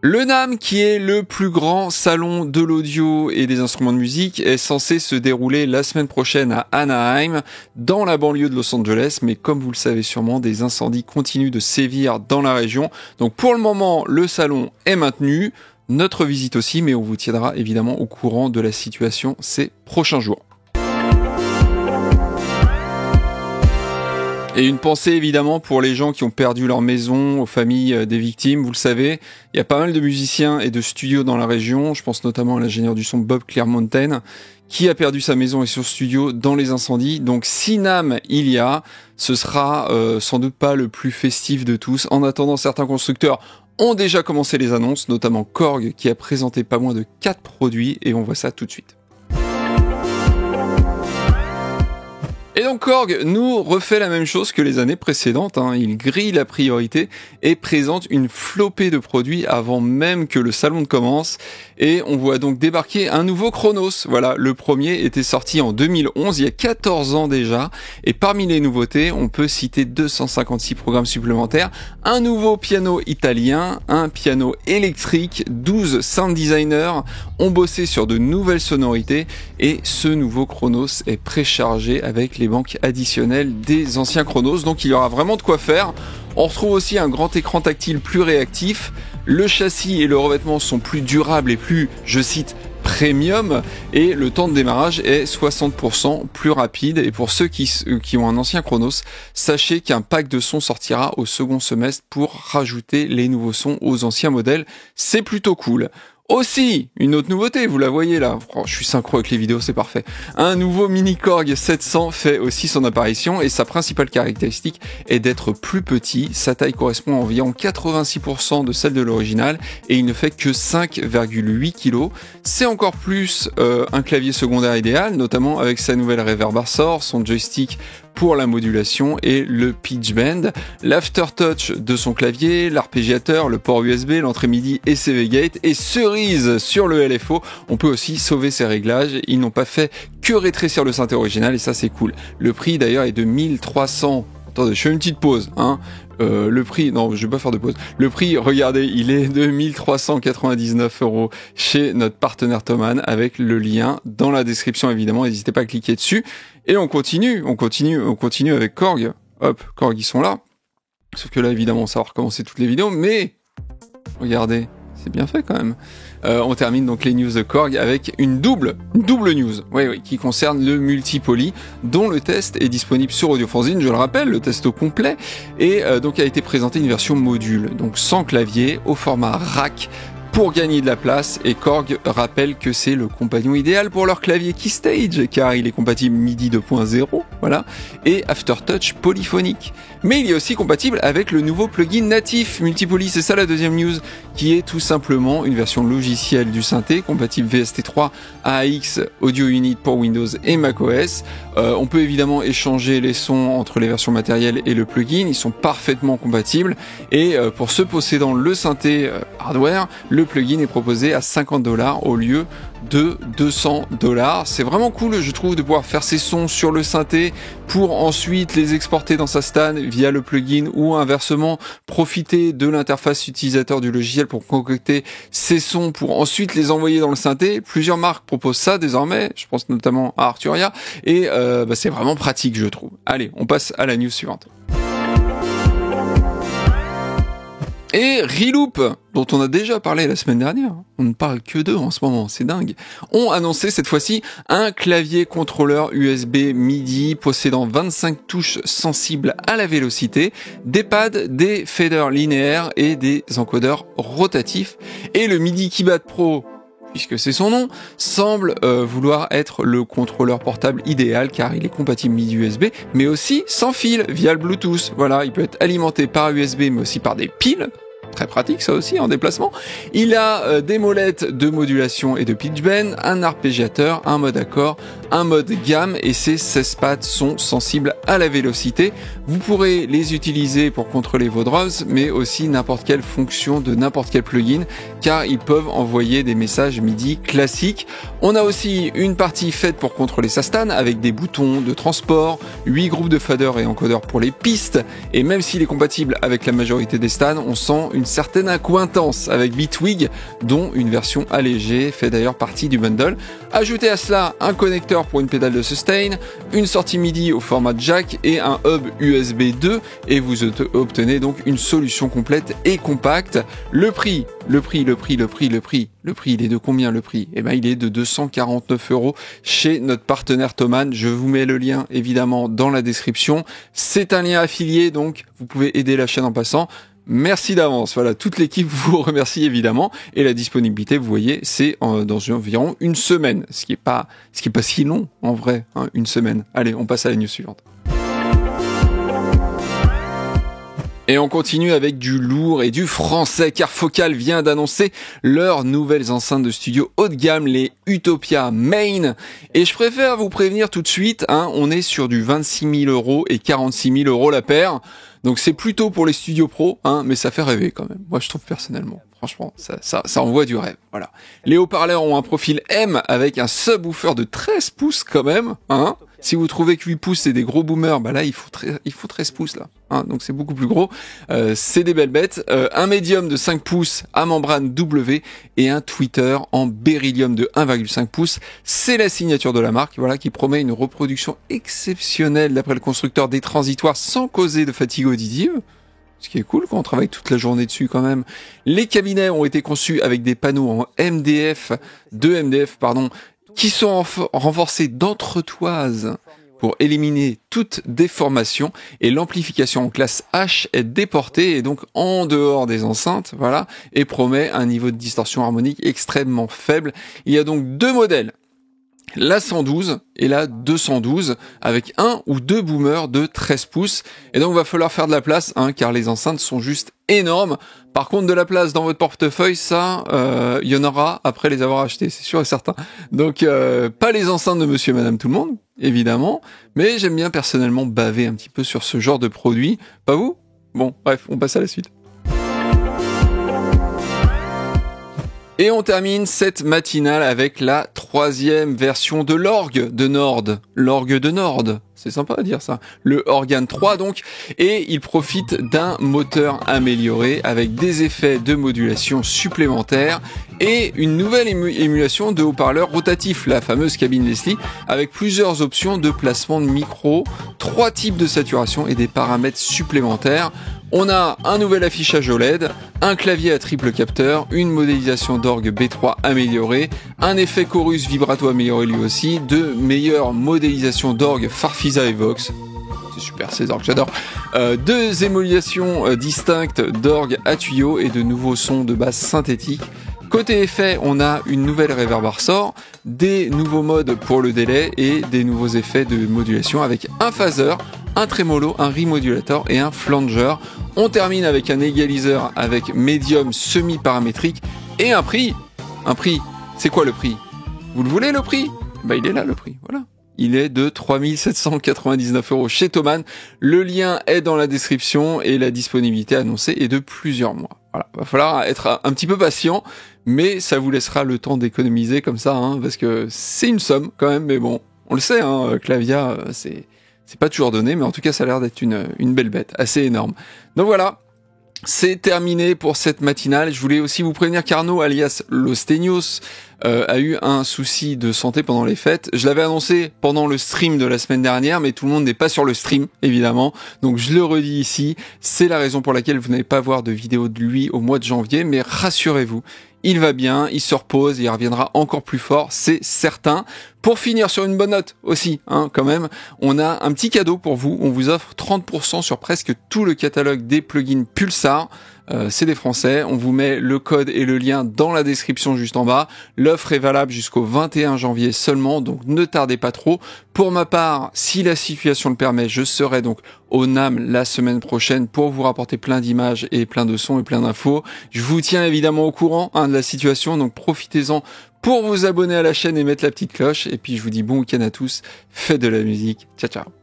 Le NAMM, qui est le plus grand salon de l'audio et des instruments de musique, est censé se dérouler la semaine prochaine à Anaheim, dans la banlieue de Los Angeles, mais comme vous le savez sûrement, des incendies continuent de sévir dans la région. Donc pour le moment, le salon est maintenu, notre visite aussi, mais on vous tiendra évidemment au courant de la situation ces prochains jours. Et une pensée évidemment pour les gens qui ont perdu leur maison, aux familles des victimes. Vous le savez, il y a pas mal de musiciens et de studios dans la région. Je pense notamment à l'ingénieur du son Bob Clearmountain, qui a perdu sa maison et son studio dans les incendies. Donc si NAMM il y a, ce sera sans doute pas le plus festif de tous. En attendant, certains constructeurs ont déjà commencé les annonces, notamment Korg qui a présenté pas moins de 4 produits, et on voit ça tout de suite. Et donc Korg nous refait la même chose que les années précédentes, Il grille la priorité et présente une flopée de produits avant même que le salon ne commence. Et on voit donc débarquer un nouveau Chronos. Voilà, le premier était sorti en 2011, il y a 14 ans déjà. Et parmi les nouveautés, on peut citer 256 programmes supplémentaires, un nouveau piano italien, un piano électrique, 12 sound designers ont bossé sur de nouvelles sonorités. Et ce nouveau Chronos est préchargé avec les banques additionnelles des anciens Chronos, donc il y aura vraiment de quoi faire. On retrouve aussi un grand écran tactile plus réactif, le châssis et le revêtement sont plus durables et plus, je cite, premium, et le temps de démarrage est 60% plus rapide. Et pour ceux qui ont un ancien Chronos, sachez qu'un pack de sons sortira au second semestre pour rajouter les nouveaux sons aux anciens modèles, c'est plutôt cool. Aussi, une autre nouveauté, vous la voyez là, je suis synchro avec les vidéos, c'est parfait. Un nouveau Mini Korg 700 fait aussi son apparition, et sa principale caractéristique est d'être plus petit. Sa taille correspond à environ 86% de celle de l'original, et il ne fait que 5,8 kg. C'est encore plus un clavier secondaire idéal, notamment avec sa nouvelle Reverb Ressort, son joystick pour la modulation et le pitch bend, l'aftertouch de son clavier, l'arpégiateur, le port USB, l'entrée MIDI et CV Gate, et cerise sur le LFO, on peut aussi sauver ses réglages. Ils n'ont pas fait que rétrécir le synthé original, et ça c'est cool. Le prix d'ailleurs est de 1300. Attendez, je fais une petite pause, le prix, non, je vais pas faire de pause. Le prix, regardez, il est de 1399 € chez notre partenaire Thomann, avec le lien dans la description évidemment, n'hésitez pas à cliquer dessus. Et on continue avec Korg. Hop, Korg, ils sont là. Sauf que là, évidemment, ça va recommencer toutes les vidéos, mais regardez, c'est bien fait quand même. On termine donc les news de Korg avec une double news, oui, qui concerne le multi-poly, dont le test est disponible sur Audiofanzine, je le rappelle, le test au complet, et donc a été présenté une version module, donc sans clavier, au format rack, pour gagner de la place. Et Korg rappelle que c'est le compagnon idéal pour leur clavier Keystage, car il est compatible MIDI 2.0, voilà, et Aftertouch polyphonique. Mais il est aussi compatible avec le nouveau plugin natif Multipoly, c'est ça la deuxième news, qui est tout simplement une version logicielle du synthé, compatible VST3, AAX, Audio Unit pour Windows et macOS. On peut évidemment échanger les sons entre les versions matérielles et le plugin, ils sont parfaitement compatibles, et pour ceux possédant le synthé hardware, le plugin est proposé à $50 au lieu de $200. C'est vraiment cool, je trouve, de pouvoir faire ses sons sur le synthé pour ensuite les exporter dans sa stan via le plugin, ou inversement profiter de l'interface utilisateur du logiciel pour concocter ses sons pour ensuite les envoyer dans le synthé. Plusieurs marques proposent ça désormais, je pense notamment à Arturia, et c'est vraiment pratique, je trouve. Allez, on passe à la news suivante. Et Reloop, dont on a déjà parlé la semaine dernière, on ne parle que d'eux en ce moment, c'est dingue, ont annoncé cette fois-ci un clavier contrôleur USB MIDI possédant 25 touches sensibles à la vélocité, des pads, des faders linéaires et des encodeurs rotatifs. Et le MIDI Keyboard Pro, puisque c'est son nom, semble vouloir être le contrôleur portable idéal, car il est compatible MIDI USB, mais aussi sans fil, via le Bluetooth. Voilà, il peut être alimenté par USB, mais aussi par des piles. Très pratique ça aussi en déplacement. Il a des molettes de modulation et de pitch bend, un arpégiateur, un mode accord, un mode gamme et ces 16 pads sont sensibles à la vélocité. Vous pourrez les utiliser pour contrôler vos drums, mais aussi n'importe quelle fonction de n'importe quel plugin, car ils peuvent envoyer des messages MIDI classiques. On a aussi une partie faite pour contrôler sa stan avec des boutons de transport, 8 groupes de faders et encodeurs pour les pistes, et même s'il est compatible avec la majorité des stans, on sent une certaine accointance avec Bitwig, dont une version allégée fait d'ailleurs partie du bundle. Ajoutez à cela un connecteur pour une pédale de sustain, une sortie MIDI au format jack et un hub USB 2 et vous obtenez donc une solution complète et compacte. Le prix, il est de combien le prix? Eh ben, il est de 249 € chez notre partenaire Thomann. Je vous mets le lien évidemment dans la description. C'est un lien affilié, donc vous pouvez aider la chaîne en passant. Merci d'avance. Voilà, toute l'équipe vous remercie évidemment. Et la disponibilité, vous voyez, c'est dans environ une semaine. Ce qui est pas si long en vrai, hein, une semaine. Allez, on passe à la news suivante. Et on continue avec du lourd et du français, car Focal vient d'annoncer leurs nouvelles enceintes de studio haut de gamme, les Utopia Main. Et je préfère vous prévenir tout de suite, hein, on est sur du 26 000 € et 46 000 € la paire. Donc c'est plutôt pour les studios pro, hein, mais ça fait rêver quand même. Moi je trouve personnellement, franchement, ça envoie du rêve. Voilà. Les haut-parleurs ont un profil M avec un subwoofer de 13 pouces quand même, hein. Si vous trouvez que 8 pouces c'est des gros boomers, bah là il faut 13 pouces là, hein, donc c'est beaucoup plus gros. C'est des belles bêtes. Un médium de 5 pouces à membrane W et un tweeter en beryllium de 1,5 pouces. C'est la signature de la marque, voilà, qui promet une reproduction exceptionnelle d'après le constructeur des transitoires sans causer de fatigue auditive. Ce qui est cool quand on travaille toute la journée dessus quand même. Les cabinets ont été conçus avec des panneaux en MDF, qui sont renforcés d'entretoises pour éliminer toute déformation, et l'amplification en classe H est déportée et donc en dehors des enceintes, voilà, et promet un niveau de distorsion harmonique extrêmement faible. Il y a donc deux modèles, la 112 et la 212, avec un ou deux boomers de 13 pouces. Et donc, il va falloir faire de la place, hein, car les enceintes sont juste énormes. Par contre, de la place dans votre portefeuille, ça, il y en aura après les avoir achetés, c'est sûr et certain. Donc, pas les enceintes de monsieur et madame tout le monde, évidemment, mais j'aime bien personnellement baver un petit peu sur ce genre de produit. Pas vous? Bon, bref, on passe à la suite. Et on termine cette matinale avec la 3e version de l'orgue de Nord. L'orgue de Nord, c'est sympa à dire ça. Le Organe 3 donc, et il profite d'un moteur amélioré avec des effets de modulation supplémentaires et une nouvelle émulation de haut-parleurs rotatifs, la fameuse cabine Leslie, avec plusieurs options de placement de micro, 3 types de saturation et des paramètres supplémentaires. On a un nouvel affichage OLED, un clavier à triple capteur, une modélisation d'orgue B3 améliorée, un effet chorus vibrato amélioré lui aussi, de meilleures modélisations d'orgue Farfisa et Vox. C'est super ces orgues, j'adore. 2 émulations distinctes d'orgue à tuyaux et de nouveaux sons de basse synthétique. Côté effet, on a une nouvelle reverb ressort, des nouveaux modes pour le délai et des nouveaux effets de modulation avec un phaser, un trémolo, un remodulator et un flanger. On termine avec un égaliseur avec médium semi-paramétrique et un prix. Un prix, c'est quoi le prix? Vous le voulez le prix? Bah il est là le prix, voilà. Il est de 3 799 € chez Thomann. Le lien est dans la description et la disponibilité annoncée est de plusieurs mois. Voilà, va falloir être un petit peu patient, mais ça vous laissera le temps d'économiser comme ça, hein, parce que c'est une somme quand même, mais bon, on le sait, hein, Clavia, c'est pas toujours donné, mais en tout cas ça a l'air d'être une belle bête, assez énorme. Donc voilà, c'est terminé pour cette matinale. Je voulais aussi vous prévenir qu'Arnaud, alias Lostenios, a eu un souci de santé pendant les fêtes. Je l'avais annoncé pendant le stream de la semaine dernière, mais tout le monde n'est pas sur le stream, évidemment. Donc je le redis ici, c'est la raison pour laquelle vous n'allez pas voir de vidéo de lui au mois de janvier, mais rassurez-vous, il va bien, il se repose, il reviendra encore plus fort, c'est certain. Pour finir sur une bonne note aussi, hein, quand même, on a un petit cadeau pour vous. On vous offre 30% sur presque tout le catalogue des plugins Pulsar. C'est des Français. On vous met le code et le lien dans la description juste en bas. L'offre est valable jusqu'au 21 janvier seulement, donc ne tardez pas trop. Pour ma part, si la situation le permet, je serai donc au NAM la semaine prochaine pour vous rapporter plein d'images et plein de sons et plein d'infos. Je vous tiens évidemment au courant, hein, de la situation, donc profitez-en pour vous abonner à la chaîne et mettre la petite cloche. Et puis je vous dis bon week-end à tous, faites de la musique, ciao ciao.